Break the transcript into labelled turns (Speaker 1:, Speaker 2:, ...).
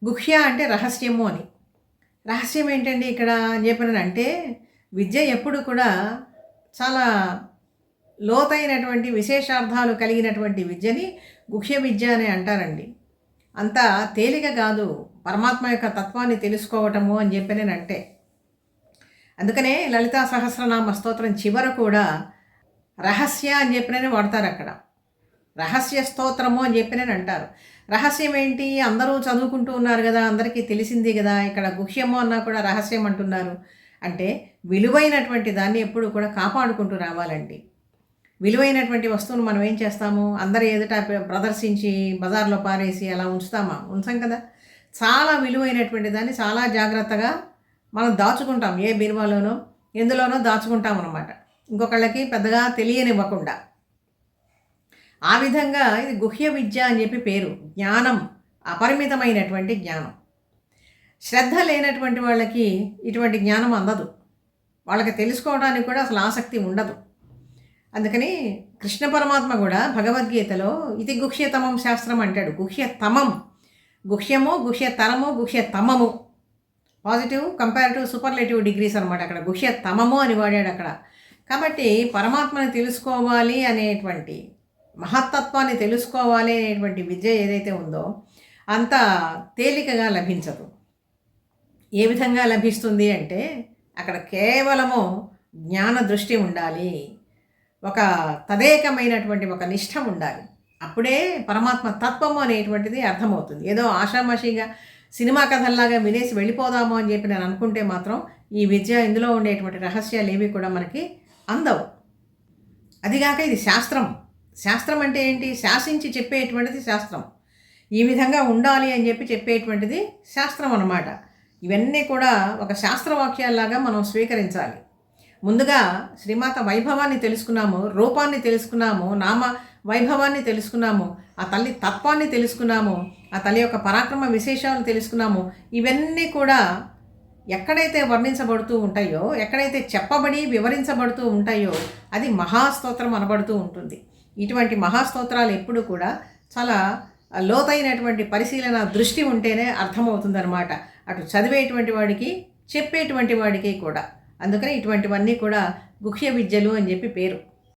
Speaker 1: గుహ్య అంటే రహస్యము అని. రహస్యం ఏంటండి ఇక్కడ అని చెప్పానంటే, విద్య ఎప్పుడు కూడా చాలా లోతైనటువంటి విశేషార్థాలు కలిగినటువంటి విద్యని గుహ్య విద్య అని అంటారండి. అంత తేలిక కాదు పరమాత్మ యొక్క తత్వాన్ని తెలుసుకోవటము అని చెప్పానంటే. అందుకనే లలితా సహస్రనామ స్తోత్రం చివర కూడా రహస్య అని చెప్పిననే వాడతారు అక్కడ. రహస్య స్తోత్రము అని చెప్పినని అంటారు. రహస్యం ఏంటి? అందరూ చదువుకుంటూ ఉన్నారు కదా, అందరికీ తెలిసింది కదా, ఇక్కడ గుహ్యము అన్నా కూడా రహస్యం అంటున్నారు. అంటే విలువైనటువంటి దాన్ని ఎప్పుడు కూడా కాపాడుకుంటూ రావాలండి. విలువైనటువంటి వస్తువును మనం ఏం చేస్తాము? అందరి ఎదుట ప్రదర్శించి బజార్లో పారేసి అలా ఉంచుతామా? ఉంచాం కదా. చాలా విలువైనటువంటి దాన్ని చాలా జాగ్రత్తగా మనం దాచుకుంటాం. ఏ బీరువాలోనో ఎందులోనో దాచుకుంటాం అన్నమాట, ఇంకొకళ్ళకి పెద్దగా తెలియనివ్వకుండా. ఆ విధంగా ఇది గుహ్య విద్య అని చెప్పి పేరు. జ్ఞానం, అపరిమితమైనటువంటి జ్ఞానం. శ్రద్ధ లేనటువంటి వాళ్ళకి ఇటువంటి జ్ఞానం అందదు. వాళ్ళకి తెలుసుకోవడానికి కూడా అసలు ఆసక్తి ఉండదు. అందుకని కృష్ణ పరమాత్మ కూడా భగవద్గీతలో ఇది గుహ్యతమం శాస్త్రం అంటాడు. గుహ్యతమం, గుహ్యము, గుహ్యతరము, గుహ్యతమము, పాజిటివ్ కంపారిటివ్ సూపర్లేటివ్ డిగ్రీస్ అనమాట. అక్కడ గుహ్యతమము అని వాడాడు అక్కడ. కాబట్టి పరమాత్మని తెలుసుకోవాలి అనేటువంటి మహత్తత్వాన్ని తెలుసుకోవాలి అనేటువంటి విద్య ఏదైతే ఉందో అంత తేలికగా లభించదు. ఏ విధంగా లభిస్తుంది అంటే అక్కడ కేవలము జ్ఞాన దృష్టి ఉండాలి, ఒక తదేకమైనటువంటి ఒక నిష్ఠ ఉండాలి. అప్పుడే పరమాత్మ తత్వము అనేటువంటిది అర్థమవుతుంది. ఏదో ఆషామాషిగా సినిమా కథల్లాగా వినేసి వెళ్ళిపోదాము అని చెప్పి నేను అనుకుంటే మాత్రం ఈ విద్య ఇందులో ఉండేటువంటి రహస్యాలు ఏవి కూడా మనకి అందవు. అదిగాక ఇది శాస్త్రం. శాస్త్రం అంటే ఏంటి? శాసించి చెప్పేటువంటిది శాస్త్రం. ఈ విధంగా ఉండాలి అని చెప్పి చెప్పేటువంటిది శాస్త్రం అన్నమాట. ఇవన్నీ కూడా ఒక శాస్త్రవాక్యాల్లాగా మనం స్వీకరించాలి. ముందుగా శ్రీమాత వైభవాన్ని తెలుసుకున్నాము, రూపాన్ని తెలుసుకున్నాము, నామ వైభవాన్ని తెలుసుకున్నాము, ఆ తల్లి తత్వాన్ని తెలుసుకున్నాము, ఆ తల్లి యొక్క పరాక్రమ విశేషాలు తెలుసుకున్నాము. ఇవన్నీ కూడా ఎక్కడైతే వర్ణించబడుతూ ఉంటాయో, ఎక్కడైతే చెప్పబడి వివరించబడుతూ ఉంటాయో అది మహాస్తోత్రం అనబడుతూ ఉంటుంది. ఇటువంటి మహాస్తోత్రాలు ఎప్పుడు కూడా చాలా లోతైనటువంటి పరిశీలన దృష్టి ఉంటేనే అర్థమవుతుందన్నమాట, అటు చదివేటువంటి వాడికి చెప్పేటువంటి వాడికి కూడా. అందుకని ఇటువంటివన్నీ కూడా గుహ్య విద్యలు అని చెప్పి పేరు.